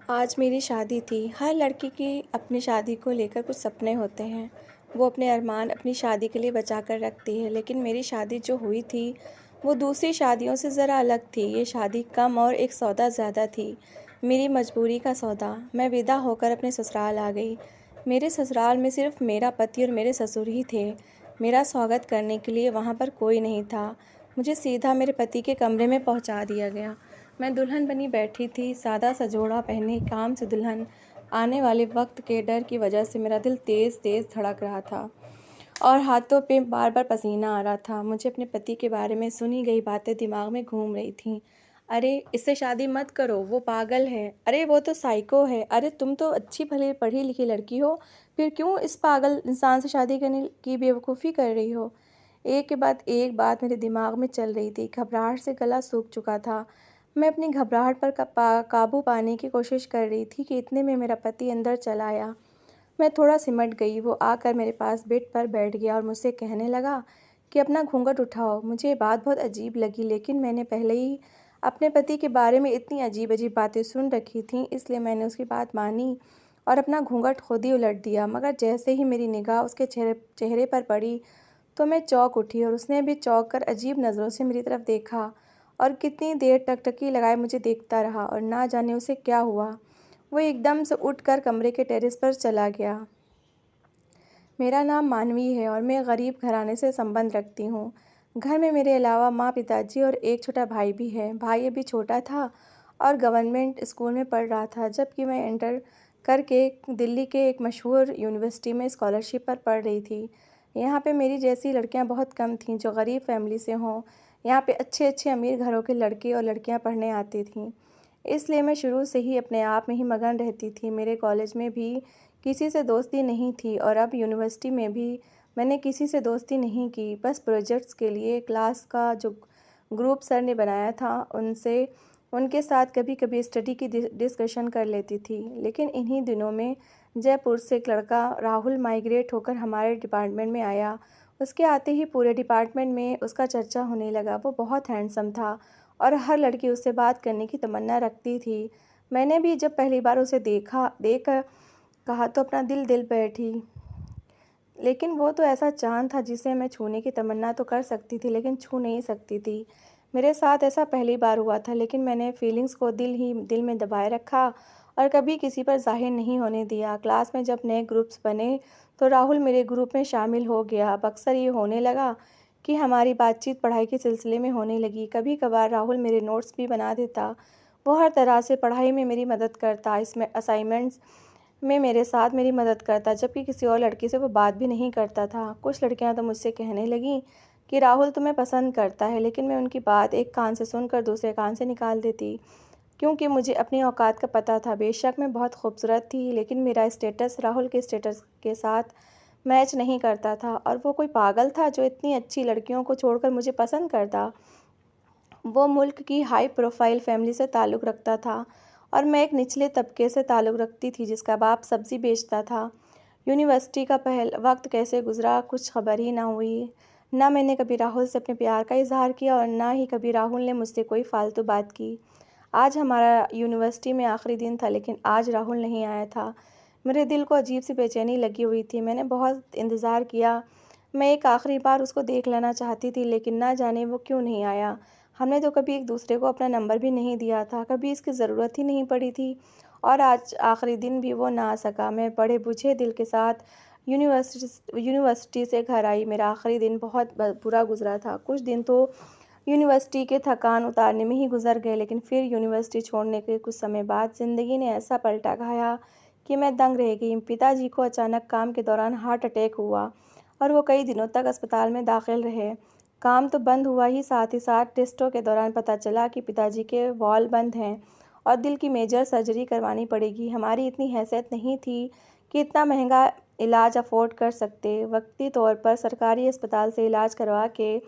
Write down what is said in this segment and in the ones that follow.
आज मेरी शादी थी। हर लड़की की अपनी शादी को लेकर कुछ सपने होते हैं। वो अपने अरमान अपनी शादी के लिए बचा कर रखती है, लेकिन मेरी शादी जो हुई थी, वो दूसरी शादियों से ज़रा अलग थी। ये शादी कम और एक सौदा ज़्यादा थी। मेरी मजबूरी का सौदा। मैं विदा होकर अपने ससुराल आ गई। मेरे ससुराल में सिर्फ मेरा पति और मेरे ससुर ही थे। मेरा स्वागत करने के लिए वहाँ पर कोई नहीं था। मुझे सीधा मेरे पति के कमरे में पहुँचा दिया गया। मैं दुल्हन बनी बैठी थी, सादा सा जोड़ा पहने, काम से दुल्हन। आने वाले वक्त के डर की वजह से मेरा दिल तेज़ तेज़ धड़क रहा था और हाथों पे बार बार पसीना आ रहा था। मुझे अपने पति के बारे में सुनी गई बातें दिमाग में घूम रही थीं। अरे इससे शादी मत करो, वो पागल है। अरे वो तो साइको है। अरे तुम तो अच्छी भली पढ़ी लिखी लड़की हो, फिर क्यों इस पागल इंसान से शादी करने की बेवकूफ़ी कर रही हो। एक के बाद एक बात मेरे दिमाग में चल रही थी। घबराहट से गला सूख चुका था। मैं अपनी घबराहट पर काबू पाने की कोशिश कर रही थी कि इतने में मेरा पति अंदर चला आया। मैं थोड़ा सिमट गई। वो आकर मेरे पास बेड पर बैठ गया और मुझसे कहने लगा कि अपना घूंघट उठाओ। मुझे ये बात बहुत अजीब लगी, लेकिन मैंने पहले ही अपने पति के बारे में इतनी अजीब अजीब बातें सुन रखी थीं, इसलिए मैंने उसकी बात मानी और अपना घूंघट खुद ही उलट दिया। मगर जैसे ही मेरी निगाह उसके चेहरे पर पड़ी, तो मैं चौंक उठी और उसने भी चौंक कर अजीब नज़रों से मेरी तरफ देखा और कितनी देर टकटकी लगाए मुझे देखता रहा। और ना जाने उसे क्या हुआ, वो एकदम से उठकर कमरे के टेरेस पर चला गया। मेरा नाम मानवी है और मैं गरीब घराने से संबंध रखती हूँ। घर में मेरे अलावा माँ, पिताजी और एक छोटा भाई भी है। भाई अभी छोटा था और गवर्नमेंट स्कूल में पढ़ रहा था, जबकि मैं इंटर करके दिल्ली के एक मशहूर यूनिवर्सिटी में स्कॉलरशिप पर पढ़ रही थी। यहाँ पे मेरी जैसी लड़कियाँ बहुत कम थीं जो गरीब फैमिली से हों। यहाँ पे अच्छे अच्छे अमीर घरों के लड़के और लड़कियाँ पढ़ने आती थीं। इसलिए मैं शुरू से ही अपने आप में ही मगन रहती थी। मेरे कॉलेज में भी किसी से दोस्ती नहीं थी और अब यूनिवर्सिटी में भी मैंने किसी से दोस्ती नहीं की। बस प्रोजेक्ट्स के लिए क्लास का जो ग्रुप सर ने बनाया था, उनके साथ कभी कभी स्टडी की डिस्कशन कर लेती थी। लेकिन इन्हीं दिनों में जयपुर से एक लड़का राहुल माइग्रेट होकर हमारे डिपार्टमेंट में आया। उसके आते ही पूरे डिपार्टमेंट में उसका चर्चा होने लगा। वो बहुत हैंडसम था और हर लड़की उससे बात करने की तमन्ना रखती थी। मैंने भी जब पहली बार उसे देख कहा तो अपना दिल दिल बैठी। लेकिन वो तो ऐसा चाँद था जिसे मैं छूने की तमन्ना तो कर सकती थी, लेकिन छू नहीं सकती थी। मेरे साथ ऐसा पहली बार हुआ था, लेकिन मैंने फीलिंग्स को दिल में दबाए रखा और कभी किसी पर ज़ाहिर नहीं होने दिया। क्लास में जब नए ग्रुप्स बने तो राहुल मेरे ग्रुप में शामिल हो गया। अब अक्सर ये होने लगा कि हमारी बातचीत पढ़ाई के सिलसिले में होने लगी। कभी कभार राहुल मेरे नोट्स भी बना देता। वो हर तरह से पढ़ाई में मेरी मदद करता, इसमें असाइनमेंट्स में मेरे साथ मेरी मदद करता, जबकि किसी और लड़की से वो बात भी नहीं करता था। कुछ लड़कियां तो मुझसे कहने लगीं कि राहुल तुम्हें पसंद करता है, लेकिन मैं उनकी बात एक कान से सुनकर दूसरे कान से निकाल देती, क्योंकि मुझे अपनी औकात का पता था। बेशक मैं बहुत खूबसूरत थी, लेकिन मेरा स्टेटस राहुल के स्टेटस के साथ मैच नहीं करता था। और वो कोई पागल था जो इतनी अच्छी लड़कियों को छोड़कर मुझे पसंद करता। वो मुल्क की हाई प्रोफाइल फैमिली से ताल्लुक़ रखता था और मैं एक निचले तबके से ताल्लुक़ रखती थी जिसका बाप सब्ज़ी बेचता था। यूनिवर्सिटी का वक्त कैसे गुजरा कुछ खबर ही ना हुई। ना मैंने कभी राहुल से अपने प्यार का इजहार किया और ना ही कभी राहुल ने मुझसे कोई फालतू बात की। आज हमारा यूनिवर्सिटी में आखिरी दिन था, लेकिन आज राहुल नहीं आया था। मेरे दिल को अजीब सी बेचैनी लगी हुई थी। मैंने बहुत इंतज़ार किया। मैं एक आखिरी बार उसको देख लेना चाहती थी, लेकिन ना जाने वो क्यों नहीं आया। हमने तो कभी एक दूसरे को अपना नंबर भी नहीं दिया था, कभी इसकी ज़रूरत ही नहीं पड़ी थी और आज आखिरी दिन भी वो ना आ सका। मैं बड़े बुझे दिल के साथ यूनिवर्सिटी से घर आई। मेरा आखिरी दिन बहुत बुरा गुजरा था। कुछ दिन तो यूनिवर्सिटी के थकान उतारने में ही गुजर गए, लेकिन फिर यूनिवर्सिटी छोड़ने के कुछ समय बाद ज़िंदगी ने ऐसा पलटा खाया कि मैं दंग रह गई। पिताजी को अचानक काम के दौरान हार्ट अटैक हुआ और वो कई दिनों तक अस्पताल में दाखिल रहे। काम तो बंद हुआ ही साथ टेस्टों के दौरान पता चला कि पिताजी के वॉल्व बंद हैं और दिल की मेजर सर्जरी करवानी पड़ेगी। हमारी इतनी हैसियत नहीं थी कि इतना महंगा इलाज अफोर्ड कर सकते। वक्ती तौर पर सरकारी अस्पताल से इलाज करवा के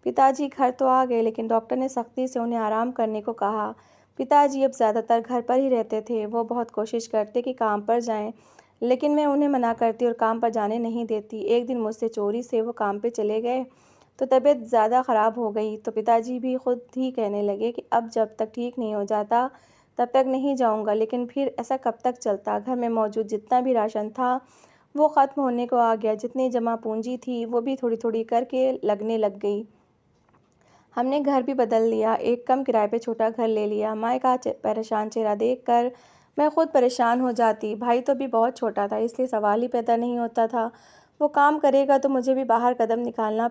पिताजी घर तो आ गए, लेकिन डॉक्टर ने सख्ती से उन्हें आराम करने को कहा। पिताजी अब ज़्यादातर घर पर ही रहते थे। वो बहुत कोशिश करते कि काम पर जाएं, लेकिन मैं उन्हें मना करती और काम पर जाने नहीं देती। एक दिन मुझसे चोरी से वो काम पे चले गए तो तबीयत ज़्यादा ख़राब हो गई, तो पिताजी भी खुद ही कहने लगे कि अब जब तक ठीक नहीं हो जाता तब तक नहीं जाऊंगा। लेकिन फिर ऐसा कब तक चलता? घर में मौजूद जितना भी राशन था वो ख़त्म होने को आ गया। जितनी जमा पूंजी थी वो भी थोड़ी थोड़ी करके लगने लग गई। हमने घर भी बदल लिया, एक कम किराए पे छोटा घर ले लिया। माँ का परेशान चेहरा देखकर मैं खुद परेशान हो जाती। भाई तो भी बहुत छोटा था, इसलिए सवाल ही पैदा नहीं होता था। वो काम करेगा तो मुझे भी बाहर कदम निकालना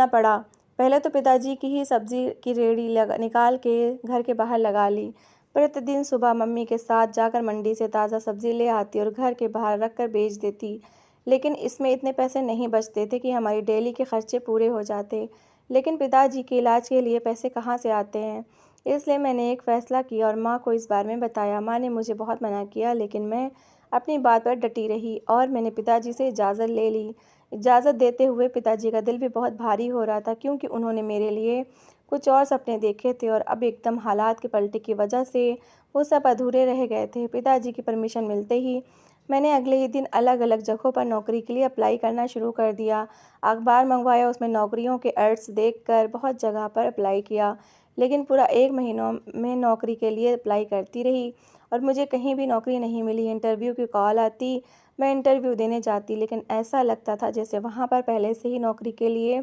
पड़ा। पहले तो पिताजी की ही सब्जी की रेहड़ी निकाल के घर के बाहर लगा ली। प्रतिदिन सुबह मम्मी के साथ जाकर मंडी से ताज़ा सब्जी ले आती और घर के बाहर रख कर बेच देती। लेकिन इसमें इतने पैसे नहीं बचते थे कि हमारी डेली के खर्चे पूरे हो जाते। लेकिन पिताजी के इलाज के लिए पैसे कहाँ से आते हैं? इसलिए मैंने एक फ़ैसला किया और माँ को इस बारे में बताया। माँ ने मुझे बहुत मना किया, लेकिन मैं अपनी बात पर डटी रही और मैंने पिताजी से इजाज़त ले ली। इजाज़त देते हुए पिताजी का दिल भी बहुत भारी हो रहा था, क्योंकि उन्होंने मेरे लिए कुछ और सपने देखे थे और अब एकदम हालात के पलटे की वजह से वो सब अधूरे रह गए थे। पिताजी की परमिशन मिलते ही मैंने अगले ही दिन अलग अलग जगहों पर नौकरी के लिए अप्लाई करना शुरू कर दिया। अखबार मंगवाया, उसमें नौकरियों के एड्स देखकर बहुत जगह पर अप्लाई किया। लेकिन पूरा 1 महीनों में नौकरी के लिए अप्लाई करती रही और मुझे कहीं भी नौकरी नहीं मिली। इंटरव्यू की कॉल आती, मैं इंटरव्यू देने जाती, लेकिन ऐसा लगता था जैसे वहाँ पर पहले से ही नौकरी के लिए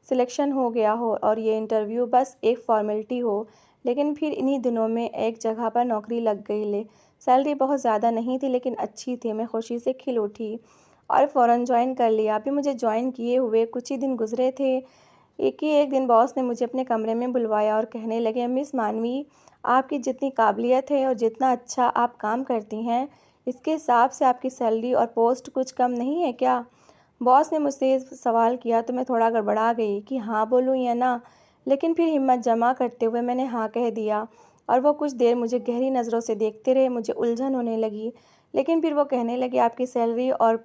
सिलेक्शन हो गया हो और ये इंटरव्यू बस एक फॉर्मेलिटी हो। लेकिन फिर इन्हीं दिनों में एक जगह पर नौकरी लग गई। सैलरी बहुत ज़्यादा नहीं थी, लेकिन अच्छी थी। मैं खुशी से खिल उठी और फ़ौरन ज्वाइन कर लिया। अभी मुझे ज्वाइन किए हुए कुछ ही दिन गुजरे थे, एक दिन बॉस ने मुझे अपने कमरे में बुलवाया और कहने लगे, मिस मानवी, आपकी जितनी काबिलियत है और जितना अच्छा आप काम करती हैं, इसके हिसाब से आपकी सैलरी और पोस्ट कुछ कम नहीं है क्या? बॉस ने मुझसे सवाल किया तो मैं थोड़ा गड़बड़ा गई कि हाँ बोलूँ या ना। लेकिन फिर हिम्मत जमा करते हुए मैंने हाँ कह दिया और वो कुछ देर मुझे गहरी नज़रों से देखते रहे। मुझे उलझन होने लगी, लेकिन फिर वो कहने लगे, आपकी सैलरी और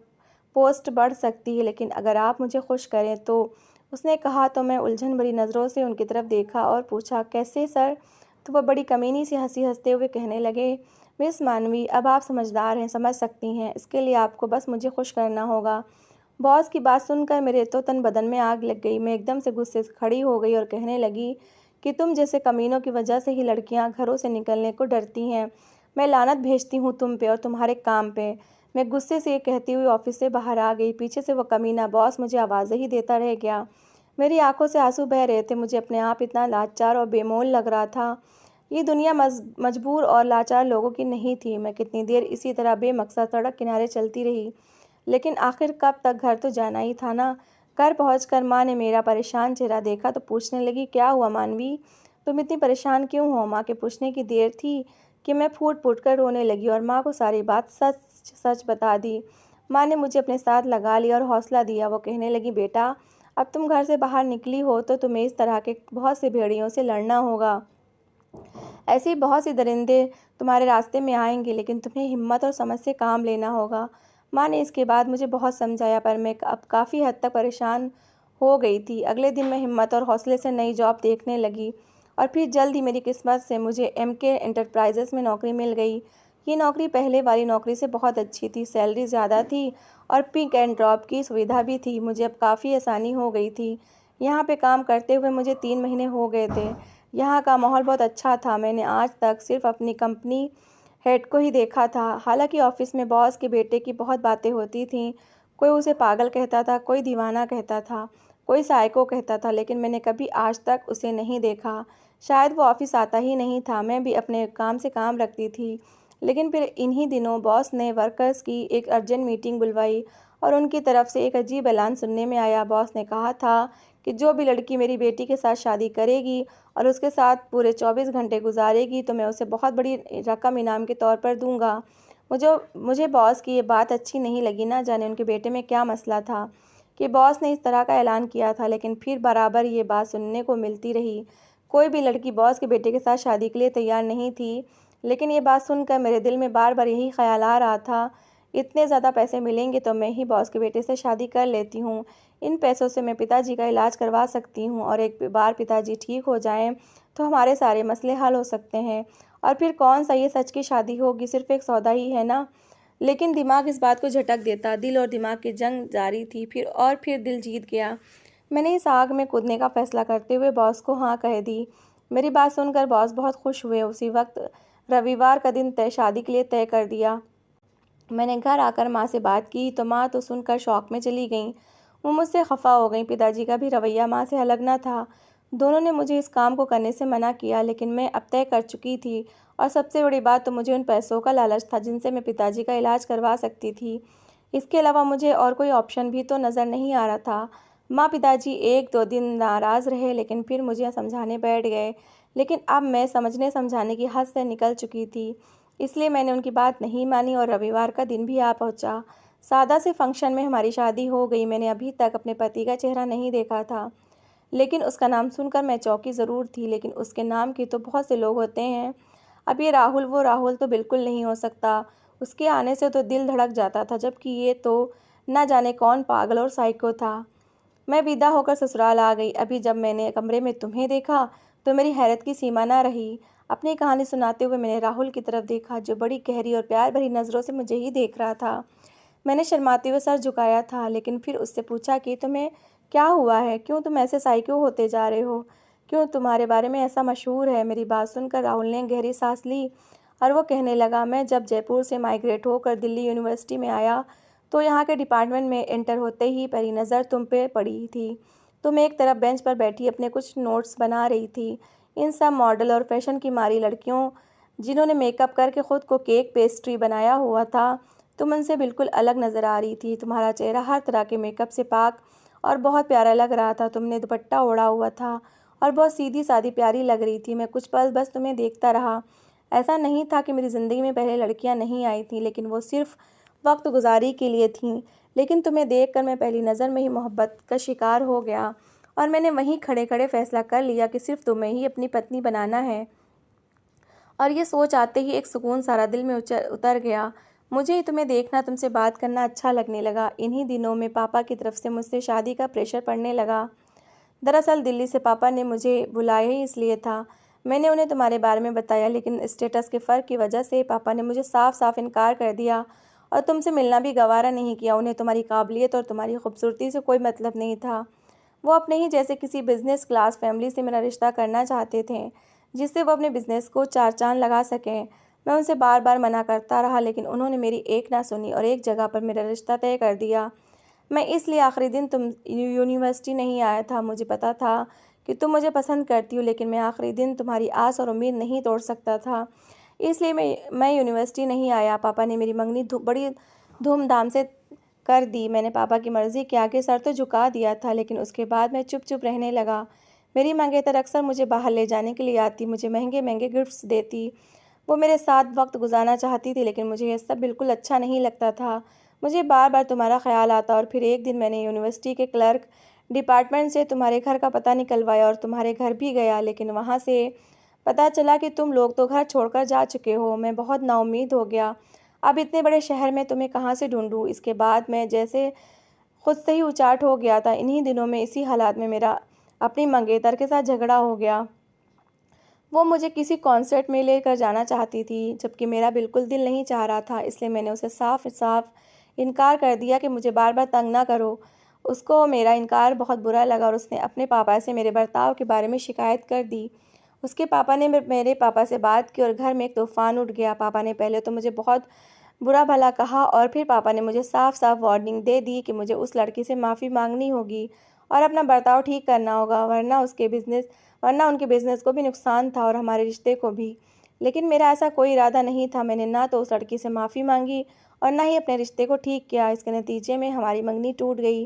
पोस्ट बढ़ सकती है, लेकिन अगर आप मुझे खुश करें तो। उसने कहा तो मैं उलझन भरी नज़रों से उनकी तरफ देखा और पूछा, कैसे सर? तो वह बड़ी कमीनी सी हंसी हंसते हुए कहने लगे, मिस मानवी, अब आप समझदार हैं, समझ सकती हैं। इसके लिए आपको बस मुझे खुश करना होगा। बॉस की बात सुनकर मेरे तो तन बदन में आग लग गई। मैं एकदम से गुस्से से खड़ी हो गई और कहने लगी कि तुम जैसे कमीनों की वजह से ही लड़कियां घरों से निकलने को डरती हैं। मैं लानत भेजती हूँ तुम पे और तुम्हारे काम पे। मैं गुस्से से ये कहती हुई ऑफिस से बाहर आ गई। पीछे से वो कमीना बॉस मुझे आवाज़ें ही देता रह गया। मेरी आंखों से आंसू बह रहे थे। मुझे अपने आप इतना लाचार और बेमोल लग रहा था। ये दुनिया मजबूर और लाचार लोगों की नहीं थी। मैं कितनी देर इसी तरह बेमकसद सड़क किनारे चलती रही, लेकिन आखिर कब तक? घर तो जाना ही था ना। घर पहुंचकर माँ ने मेरा परेशान चेहरा देखा तो पूछने लगी, क्या हुआ मानवी, तुम इतनी परेशान क्यों हो? माँ के पूछने की देर थी कि मैं फूट फूट कर रोने लगी और माँ को सारी बात सच सच बता दी। माँ ने मुझे अपने साथ लगा लिया और हौसला दिया। वो कहने लगी, बेटा, अब तुम घर से बाहर निकली हो तो तुम्हें इस तरह के बहुत से भेड़ियों से लड़ना होगा। ऐसे ही बहुत से दरिंदे तुम्हारे रास्ते में आएंगे, लेकिन तुम्हें हिम्मत और समझ से काम लेना होगा। माँ ने इसके बाद मुझे बहुत समझाया, पर मैं अब काफ़ी हद तक परेशान हो गई थी। अगले दिन मैं हिम्मत और हौसले से नई जॉब देखने लगी और फिर जल्द ही मेरी किस्मत से मुझे MK एंटरप्राइजेस में नौकरी मिल गई। ये नौकरी पहले वाली नौकरी से बहुत अच्छी थी, सैलरी ज़्यादा थी और पिक एंड ड्रॉप की सुविधा भी थी। मुझे अब काफ़ी आसानी हो गई थी। यहाँ पे काम करते हुए मुझे 3 महीने हो गए थे। यहाँ का माहौल बहुत अच्छा था। मैंने आज तक सिर्फ अपनी कंपनी हेड को ही देखा था। हालांकि ऑफिस में बॉस के बेटे की बहुत बातें होती थीं। कोई उसे पागल कहता था, कोई दीवाना कहता था, कोई साइको कहता था, लेकिन मैंने कभी आज तक उसे नहीं देखा। शायद वो ऑफिस आता ही नहीं था। मैं भी अपने काम से काम रखती थी। लेकिन फिर इन्हीं दिनों बॉस ने वर्कर्स की एक अर्जेंट मीटिंग बुलवाई और उनकी तरफ से एक अजीब ऐलान सुनने में आया। बॉस ने कहा था कि जो भी लड़की मेरी बेटी के साथ शादी करेगी और उसके साथ पूरे 24 घंटे गुजारेगी तो मैं उसे बहुत बड़ी रकम इनाम के तौर पर दूंगा। मुझे मुझे बॉस की ये बात अच्छी नहीं लगी। ना जाने उनके बेटे में क्या मसला था कि बॉस ने इस तरह का ऐलान किया था, लेकिन फिर बराबर ये बात सुनने को मिलती रही। कोई भी लड़की बॉस के बेटे के साथ शादी के लिए तैयार नहीं थी। लेकिन ये बात सुनकर मेरे दिल में बार बार यही ख्याल आ रहा था, इतने ज़्यादा पैसे मिलेंगे तो मैं ही बॉस के बेटे से शादी कर लेती हूँ। इन पैसों से मैं पिताजी का इलाज करवा सकती हूँ और एक बार पिताजी ठीक हो जाएं तो हमारे सारे मसले हल हो सकते हैं। और फिर कौन सा ये सच की शादी होगी, सिर्फ एक सौदा ही है ना। लेकिन दिमाग इस बात को झटक देता। दिल और दिमाग की जंग जारी थी। फिर दिल जीत गया। मैंने इस आग में कूदने का फैसला करते हुए बॉस को हाँ कह दी। मेरी बात सुनकर बॉस बहुत खुश हुए। उसी वक्त रविवार का दिन शादी के लिए तय कर दिया। मैंने घर आकर माँ से बात की तो माँ तो सुनकर शौक में चली गईं। वो मुझसे खफा हो गईं। पिताजी का भी रवैया माँ से अलग न था। दोनों ने मुझे इस काम को करने से मना किया, लेकिन मैं अब तय कर चुकी थी। और सबसे बड़ी बात तो मुझे उन पैसों का लालच था जिनसे मैं पिताजी का इलाज करवा सकती थी। इसके अलावा मुझे और कोई ऑप्शन भी तो नज़र नहीं आ रहा था। माँ पिताजी 1-2 दिन नाराज़ रहे, लेकिन फिर मुझे समझाने बैठ गए। लेकिन अब मैं समझने समझाने की हद से निकल चुकी थी, इसलिए मैंने उनकी बात नहीं मानी और रविवार का दिन भी आ पहुंचा। सादा से फंक्शन में हमारी शादी हो गई। मैंने अभी तक अपने पति का चेहरा नहीं देखा था, लेकिन उसका नाम सुनकर मैं चौंकी ज़रूर थी। लेकिन उसके नाम के तो बहुत से लोग होते हैं। अब ये राहुल वो राहुल तो बिल्कुल नहीं हो सकता। उसके आने से तो दिल धड़क जाता था, जबकि ये तो ना जाने कौन पागल और साइको था। मैं विदा होकर ससुराल आ गई। अभी जब मैंने कमरे में तुम्हें देखा तो मेरी हैरत की सीमा ना रही। अपनी कहानी सुनाते हुए मैंने राहुल की तरफ देखा, जो बड़ी गहरी और प्यार भरी नज़रों से मुझे ही देख रहा था। मैंने शर्माते हुए सर झुकाया था, लेकिन फिर उससे पूछा कि तुम्हें क्या हुआ है? क्यों तुम ऐसे साइको होते जा रहे हो? क्यों तुम्हारे बारे में ऐसा मशहूर है? मेरी बात सुनकर राहुल ने गहरी सांस ली और वो कहने लगा, मैं जब जयपुर से माइग्रेट होकर दिल्ली यूनिवर्सिटी में आया तो यहाँ के डिपार्टमेंट में एंटर होते ही पहली नज़र तुम पे पड़ी थी। तुम एक तरफ बेंच पर बैठी अपने कुछ नोट्स बना रही थी। इन सब मॉडल और फैशन की मारी लड़कियों, जिन्होंने मेकअप करके खुद को केक पेस्ट्री बनाया हुआ था, तुम उनसे बिल्कुल अलग नज़र आ रही थी। तुम्हारा चेहरा हर तरह के मेकअप से पाक और बहुत प्यारा लग रहा था। तुमने दुपट्टा ओढ़ा हुआ था और बहुत सीधी सादी प्यारी लग रही थी। मैं कुछ पल बस तुम्हें देखता रहा। ऐसा नहीं था कि मेरी ज़िंदगी में पहले लड़कियां नहीं आई थीं, लेकिन वो सिर्फ वक्त गुजारी के लिए थीं। लेकिन तुम्हें देखकर मैं पहली नज़र में ही मोहब्बत का शिकार हो गया और मैंने वहीं खड़े खड़े फैसला कर लिया कि सिर्फ तुम्हें ही अपनी पत्नी बनाना है। और ये सोच आते ही एक सुकून सारा दिल में उतर गया। मुझे ही तुम्हें देखना, तुमसे बात करना अच्छा लगने लगा। इन्हीं दिनों में पापा की तरफ से मुझसे शादी का प्रेशर पड़ने लगा। दरअसल दिल्ली से पापा ने मुझे बुलाया ही इसलिए था। मैंने उन्हें तुम्हारे बारे में बताया, लेकिन स्टेटस के फ़र्क की वजह से पापा ने मुझे साफ साफ इनकार कर दिया और तुमसे मिलना भी गवारा नहीं किया। उन्हें तुम्हारी काबिलियत और तुम्हारी खूबसूरती से कोई मतलब नहीं था। वो अपने ही जैसे किसी बिजनेस क्लास फैमिली से मेरा रिश्ता करना चाहते थे, जिससे वो अपने बिजनेस को चार चांद लगा सकें। मैं उनसे बार बार मना करता रहा, लेकिन उन्होंने मेरी एक ना सुनी और एक जगह पर मेरा रिश्ता तय कर दिया। मैं इसलिए आखिरी दिन तुम यूनिवर्सिटी नहीं आया था। मुझे पता था कि तुम मुझे पसंद करती हो, लेकिन मैं आखिरी दिन तुम्हारी आस और उम्मीद नहीं तोड़ सकता था। इसलिए मैं यूनिवर्सिटी नहीं आया। पापा ने मेरी मंगनी बड़ी धूमधाम से कर दी। मैंने पापा की मर्ज़ी के आगे सर तो झुका दिया था, लेकिन उसके बाद मैं चुप चुप रहने लगा। मेरी मंगेतर अक्सर मुझे बाहर ले जाने के लिए आती, मुझे महंगे महंगे गिफ्ट्स देती। वो मेरे साथ वक्त गुजारना चाहती थी, लेकिन मुझे यह सब बिल्कुल अच्छा नहीं लगता था। मुझे बार बार तुम्हारा ख्याल आता और फिर एक दिन मैंने यूनिवर्सिटी के क्लर्क डिपार्टमेंट से तुम्हारे घर का पता निकलवाया और तुम्हारे घर भी गया, लेकिन वहाँ से पता चला कि तुम लोग तो घर छोड़कर जा चुके हो। मैं बहुत नाउम्मीद हो गया। अब इतने बड़े शहर में तुम्हें कहाँ से ढूंढूं? इसके बाद मैं जैसे खुद से ही उचाट हो गया था। इन्हीं दिनों में इसी हालात में मेरा अपनी मंगेतर के साथ झगड़ा हो गया। वो मुझे किसी कॉन्सर्ट में लेकर जाना चाहती थी, जबकि मेरा बिल्कुल दिल नहीं चाह रहा था। इसलिए मैंने उसे साफ साफ इनकार कर दिया कि मुझे बार बार तंग ना करो। उसको मेरा इनकार बहुत बुरा लगा और उसने अपने पापा से मेरे बर्ताव के बारे में शिकायत कर दी। उसके पापा ने मेरे पापा से बात की और घर में एक तूफान उठ गया। पापा ने पहले तो मुझे बहुत बुरा भला कहा और फिर पापा ने मुझे साफ साफ वार्निंग दे दी कि मुझे उस लड़की से माफ़ी मांगनी होगी और अपना बर्ताव ठीक करना होगा, वरना उनके बिज़नेस को भी नुकसान था और हमारे रिश्ते को भी। लेकिन मेरा ऐसा कोई इरादा नहीं था। मैंने ना तो उस लड़की से माफ़ी मांगी और ना ही अपने रिश्ते को ठीक किया। इसके नतीजे में हमारी मंगनी टूट गई।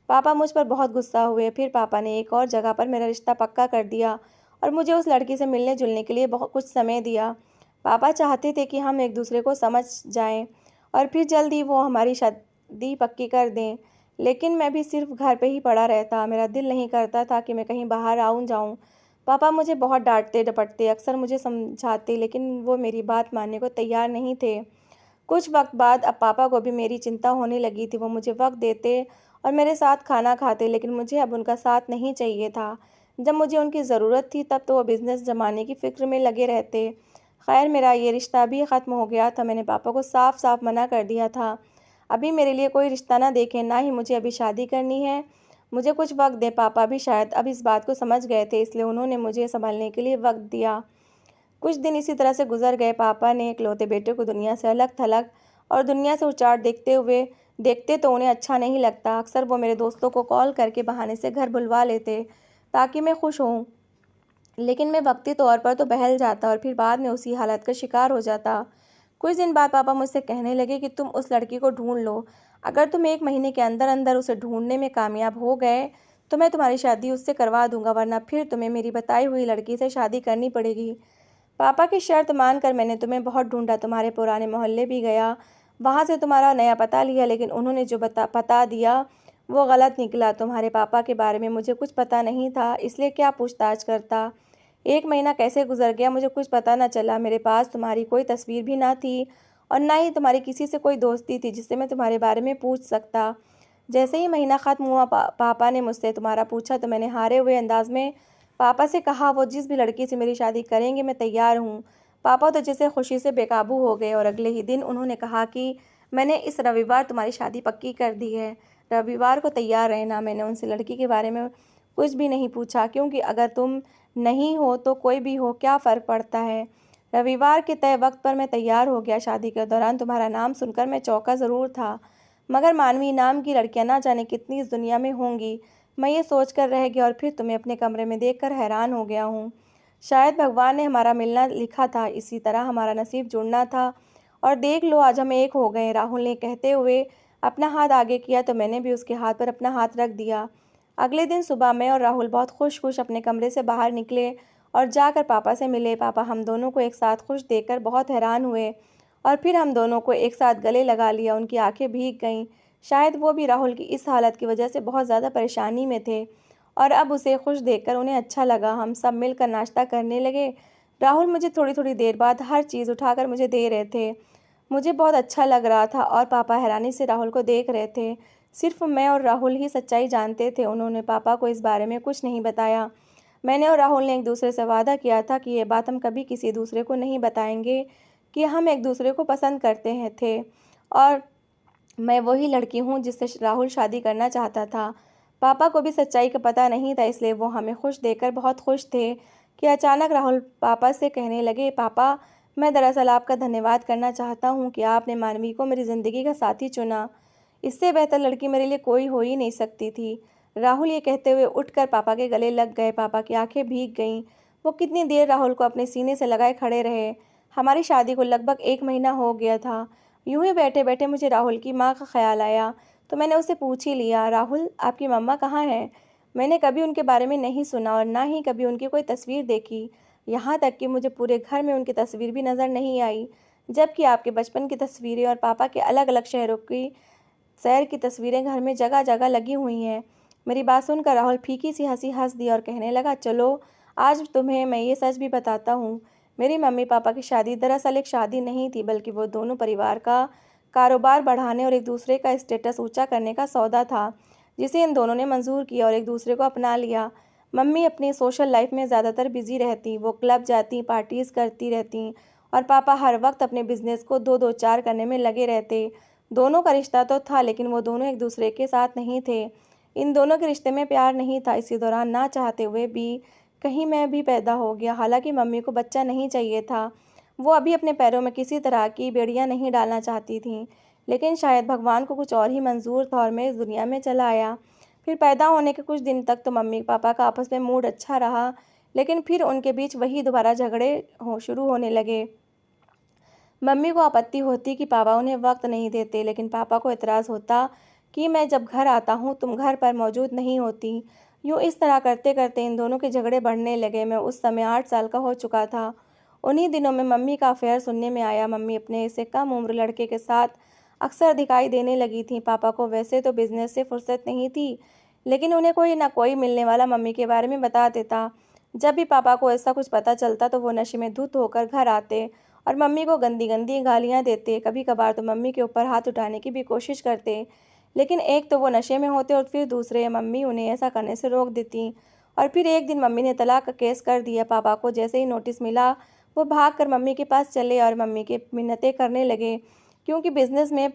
पापा मुझ पर बहुत गुस्सा हुए। फिर पापा ने एक और जगह पर मेरा रिश्ता पक्का कर दिया और मुझे उस लड़की से मिलने जुलने के लिए बहुत कुछ समय दिया। पापा चाहते थे कि हम एक दूसरे को समझ जाएं और फिर जल्दी वो हमारी शादी पक्की कर दें। लेकिन मैं भी सिर्फ घर पे ही पड़ा रहता। मेरा दिल नहीं करता था कि मैं कहीं बाहर आऊँ जाऊँ। पापा मुझे बहुत डांटते डपटते, अक्सर मुझे समझाते, लेकिन वो मेरी बात मानने को तैयार नहीं थे। कुछ वक्त बाद अब पापा को भी मेरी चिंता होने लगी थी। वो मुझे वक्त देते और मेरे साथ खाना खाते, लेकिन मुझे अब उनका साथ नहीं चाहिए था। जब मुझे उनकी ज़रूरत थी तब तो वो बिज़नेस जमाने की फ़िक्र में लगे रहते। खैर, मेरा ये रिश्ता भी ख़त्म हो गया था। मैंने पापा को साफ साफ मना कर दिया था, अभी मेरे लिए कोई रिश्ता ना देखें, ना ही मुझे अभी शादी करनी है। मुझे कुछ वक्त दे। पापा भी शायद अब इस बात को समझ गए थे, इसलिए उन्होंने मुझे संभलने के लिए वक्त दिया। कुछ दिन इसी तरह से गुजर गए। पापा ने इकलौते बेटे को दुनिया से अलग थलग और दुनिया से उचाट देखते तो उन्हें अच्छा नहीं लगता। अक्सर वो मेरे दोस्तों को कॉल करके बहाने से घर बुलवा लेते ताकि मैं खुश हूँ, लेकिन मैं वक्ती तौर पर तो बहल जाता और फिर बाद में उसी हालत का शिकार हो जाता। कुछ दिन बाद पापा मुझसे कहने लगे कि तुम उस लड़की को ढूंढ लो। अगर तुम 1 महीने के अंदर अंदर उसे ढूंढने में कामयाब हो गए तो मैं तुम्हारी शादी उससे करवा दूंगा, वरना फिर तुम्हें मेरी बताई हुई लड़की से शादी करनी पड़ेगी। पापा की शर्त मानकर मैंने तुम्हें बहुत ढूंढा, तुम्हारे पुराने मोहल्ले भी गया, वहाँ से तुम्हारा नया पता लिया, लेकिन उन्होंने जो पता दिया वो गलत निकला। तुम्हारे पापा के बारे में मुझे कुछ पता नहीं था, इसलिए क्या पूछताछ करता। 1 महीना कैसे गुजर गया मुझे कुछ पता न चला। मेरे पास तुम्हारी कोई तस्वीर भी ना थी और ना ही तुम्हारी किसी से कोई दोस्ती थी जिससे मैं तुम्हारे बारे में पूछ सकता। जैसे ही महीना ख़त्म हुआ पापा ने मुझसे तुम्हारा पूछा तो मैंने हारे हुए अंदाज में पापा से कहा, वो जिस भी लड़की से मेरी शादी करेंगे मैं तैयार हूँ। पापा तो जैसे खुशी से बेकाबू हो गए और अगले ही दिन उन्होंने कहा कि मैंने इस रविवार तुम्हारी शादी पक्की कर दी है, रविवार को तैयार रहना। मैंने उनसे लड़की के बारे में कुछ भी नहीं पूछा, क्योंकि अगर तुम नहीं हो तो कोई भी हो, क्या फ़र्क पड़ता है। रविवार के तय वक्त पर मैं तैयार हो गया। शादी के दौरान तुम्हारा नाम सुनकर मैं चौंका ज़रूर था, मगर मानवी नाम की लड़कियां ना जाने कितनी इस दुनिया में होंगी, मैं ये सोच कर रह गया और फिर तुम्हें अपने कमरे में देखकर हैरान हो गया हूँ। शायद भगवान ने हमारा मिलना लिखा था, इसी तरह हमारा नसीब जुड़ना था। और देख लो आज हम एक हो गए। राहुल ने कहते हुए अपना हाथ आगे किया तो मैंने भी उसके हाथ पर अपना हाथ रख दिया। अगले दिन सुबह मैं और राहुल बहुत खुश अपने कमरे से बाहर निकले और जाकर पापा से मिले। पापा हम दोनों को एक साथ खुश देखकर बहुत हैरान हुए और फिर हम दोनों को एक साथ गले लगा लिया। उनकी आंखें भीग गईं। शायद वो भी राहुल की इस हालत की वजह से बहुत ज़्यादा परेशानी में थे और अब उसे खुश देखकर उन्हें अच्छा लगा। हम सब मिलकर नाश्ता करने लगे। राहुल मुझे थोड़ी थोड़ी देर बाद हर चीज़ उठाकर मुझे दे रहे थे। मुझे बहुत अच्छा लग रहा था और पापा हैरानी से राहुल को देख रहे थे। सिर्फ मैं और राहुल ही सच्चाई जानते थे। उन्होंने पापा को इस बारे में कुछ नहीं बताया। मैंने और राहुल ने एक दूसरे से वादा किया था कि ये बात हम कभी किसी दूसरे को नहीं बताएंगे कि हम एक दूसरे को पसंद करते हैं थे और मैं वही लड़की हूँ जिससे राहुल शादी करना चाहता था। पापा को भी सच्चाई का पता नहीं था, इसलिए वो हमें खुश देखकर बहुत खुश थे कि अचानक राहुल पापा से कहने लगे, पापा मैं दरअसल आपका धन्यवाद करना चाहता हूँ कि आपने मानवी को मेरी ज़िंदगी का साथी चुना। इससे बेहतर लड़की मेरे लिए कोई हो ही नहीं सकती थी। राहुल ये कहते हुए उठकर पापा के गले लग गए। पापा की आंखें भीग गईं। वो कितनी देर राहुल को अपने सीने से लगाए खड़े रहे। हमारी शादी को लगभग 1 महीना हो गया था। यूं ही बैठे बैठे मुझे राहुल की माँ का ख्याल आया तो मैंने उससे पूछ ही लिया, राहुल आपकी मम्मा कहाँ हैं? मैंने कभी उनके बारे में नहीं सुना और ना ही कभी उनकी कोई तस्वीर देखी। यहाँ तक कि मुझे पूरे घर में उनकी तस्वीर भी नज़र नहीं आई, जबकि आपके बचपन की तस्वीरें और पापा के अलग अलग शहरों की सैर की तस्वीरें घर में जगह जगह लगी हुई हैं। मेरी बात सुनकर राहुल फीकी सी हंसी हंस दी और कहने लगा, चलो आज तुम्हें मैं ये सच भी बताता हूँ। मेरी मम्मी पापा की शादी दरअसल एक शादी नहीं थी, बल्कि वो दोनों परिवार का कारोबार बढ़ाने और एक दूसरे का स्टेटस ऊंचा करने का सौदा था, जिसे इन दोनों ने मंजूर किया और एक दूसरे को अपना लिया। मम्मी अपनी सोशल लाइफ में ज़्यादातर बिजी रहती, वो क्लब जाती, पार्टीज़ करती रहती और पापा हर वक्त अपने बिजनेस को दो चार करने में लगे रहते। दोनों का रिश्ता तो था, लेकिन वो दोनों एक दूसरे के साथ नहीं थे। इन दोनों के रिश्ते में प्यार नहीं था। इसी दौरान ना चाहते हुए भी कहीं मैं भी पैदा हो गया। हालांकि मम्मी को बच्चा नहीं चाहिए था, वो अभी अपने पैरों में किसी तरह की बेड़ियां नहीं डालना चाहती थी, लेकिन शायद भगवान को कुछ और ही मंजूर था और मैं इस दुनिया में चला आया। फिर पैदा होने के कुछ दिन तक तो मम्मी पापा का आपस में मूड अच्छा रहा, लेकिन फिर उनके बीच वही दोबारा झगड़े शुरू होने लगे। मम्मी को आपत्ति होती कि पापा उन्हें वक्त नहीं देते, लेकिन पापा को एतराज़ होता कि मैं जब घर आता हूँ तुम घर पर मौजूद नहीं होती। यूँ इस तरह करते करते इन दोनों के झगड़े बढ़ने लगे। मैं उस समय 8 साल का हो चुका था। उन्हीं दिनों में मम्मी का अफेयर सुनने में आया। मम्मी अपने से कम उम्र लड़के के साथ अक्सर दिखाई देने लगी थी। पापा को वैसे तो बिजनेस से फुर्सत नहीं थी, लेकिन उन्हें कोई ना कोई मिलने वाला मम्मी के बारे में बता देता। जब भी पापा को ऐसा कुछ पता चलता तो वो नशे में धुत होकर घर आते और मम्मी को गंदी गंदी गालियाँ देते। कभी कभार तो मम्मी के ऊपर हाथ उठाने की भी कोशिश करते, लेकिन एक तो वो नशे में होते और फिर दूसरे मम्मी उन्हें ऐसा करने से रोक देती। और फिर एक दिन मम्मी ने तलाक का केस कर दिया। पापा को जैसे ही नोटिस मिला वो भागकर मम्मी के पास चले और मम्मी के मिन्नतें करने लगे, क्योंकि बिजनेस में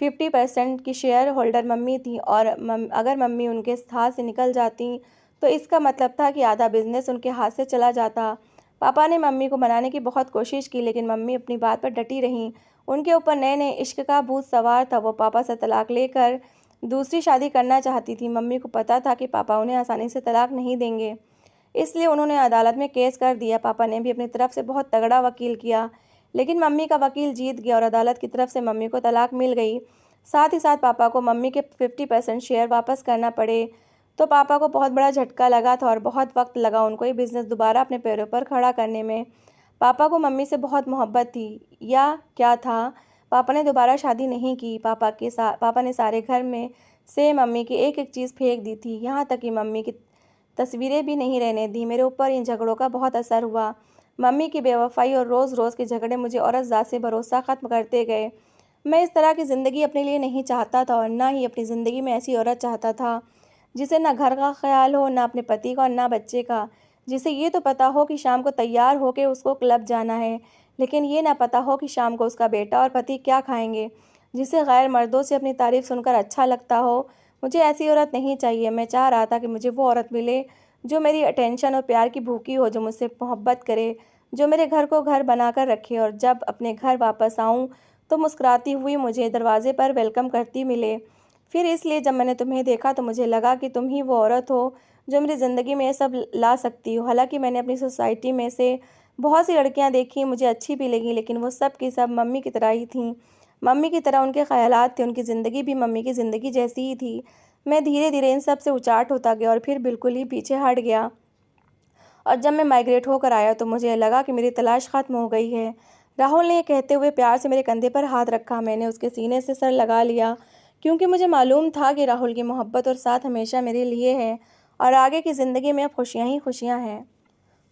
50% की शेयर होल्डर मम्मी थी और अगर मम्मी उनके हाथ से निकल जाती तो इसका मतलब था कि आधा बिजनेस उनके हाथ से चला जाता। पापा ने मम्मी को मनाने की बहुत कोशिश की, लेकिन मम्मी अपनी बात पर डटी रहीं। उनके ऊपर नए नए इश्क का भूत सवार था। वो पापा से तलाक लेकर दूसरी शादी करना चाहती थी। मम्मी को पता था कि पापा उन्हें आसानी से तलाक नहीं देंगे, इसलिए उन्होंने अदालत में केस कर दिया। पापा ने भी अपनी तरफ से बहुत तगड़ा वकील किया, लेकिन मम्मी का वकील जीत गया और अदालत की तरफ से मम्मी को तलाक मिल गई। साथ ही साथ पापा को मम्मी के 50% शेयर वापस करना पड़े। तो पापा को बहुत बड़ा झटका लगा था और बहुत वक्त लगा उनको ये बिज़नेस दोबारा अपने पैरों पर खड़ा करने में। पापा को मम्मी से बहुत मोहब्बत थी, या क्या था, पापा ने दोबारा शादी नहीं की। पापा ने सारे घर में से मम्मी की एक एक चीज़ फेंक दी थी, यहाँ तक कि मम्मी की तस्वीरें भी नहीं रहने दी। मेरे ऊपर इन झगड़ों का बहुत असर हुआ। मम्मी की बेवफाई और रोज़ रोज़ के झगड़े मुझे औरत ज़ात से भरोसा ख़त्म करते गए। मैं इस तरह की ज़िंदगी अपने लिए नहीं चाहता था और ना ही अपनी ज़िंदगी में ऐसी औरत चाहता था जिसे ना घर का ख्याल हो, ना अपने पति का और ना बच्चे का। जिसे ये तो पता हो कि शाम को तैयार होकर उसको क्लब जाना है, लेकिन ये ना पता हो कि शाम को उसका बेटा और पति क्या खाएंगे। जिसे गैर मर्दों से अपनी तारीफ़ सुनकर अच्छा लगता हो। मुझे ऐसी औरत नहीं चाहिए। मैं चाह रहा था कि मुझे वो औरत मिले जो मेरी अटेंशन और प्यार की भूखी हो, जो मुझसे मोहब्बत करे, जो मेरे घर को घर बनाकर रखे और जब अपने घर वापस आऊँ तो मुस्कुराती हुई मुझे दरवाजे पर वेलकम करती मिले। फिर इसलिए जब मैंने तुम्हें देखा तो मुझे लगा कि तुम ही वो औरत हो जो मेरी ज़िंदगी में ये सब ला सकती हो। हालांकि मैंने अपनी सोसाइटी में से बहुत सी लड़कियां देखी, मुझे अच्छी भी लगी, लेकिन वो सब की सब मम्मी की तरह ही थीं। मम्मी की तरह उनके ख़यालात थे, उनकी ज़िंदगी भी मम्मी की ज़िंदगी जैसी ही थी। मैं धीरे धीरे इन सब से उचाट होता गया और फिर बिल्कुल ही पीछे हट गया। और जब मैं माइग्रेट होकर आया तो मुझे लगा कि मेरी तलाश ख़त्म हो गई है। राहुल ने कहते हुए प्यार से मेरे कंधे पर हाथ रखा। मैंने उसके सीने से सर लगा लिया, क्योंकि मुझे मालूम था कि राहुल की मोहब्बत और साथ हमेशा मेरे लिए है और आगे की ज़िंदगी में अब खुशियाँ ही खुशियाँ हैं।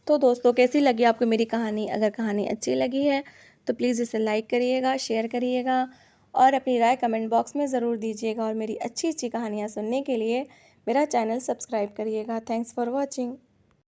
तो दोस्तों, कैसी लगी आपको मेरी कहानी? अगर कहानी अच्छी लगी है तो प्लीज़ इसे लाइक करिएगा, शेयर करिएगा और अपनी राय कमेंट बॉक्स में ज़रूर दीजिएगा। और मेरी अच्छी अच्छी कहानियाँ सुनने के लिए मेरा चैनल सब्सक्राइब करिएगा। Thanks for watching.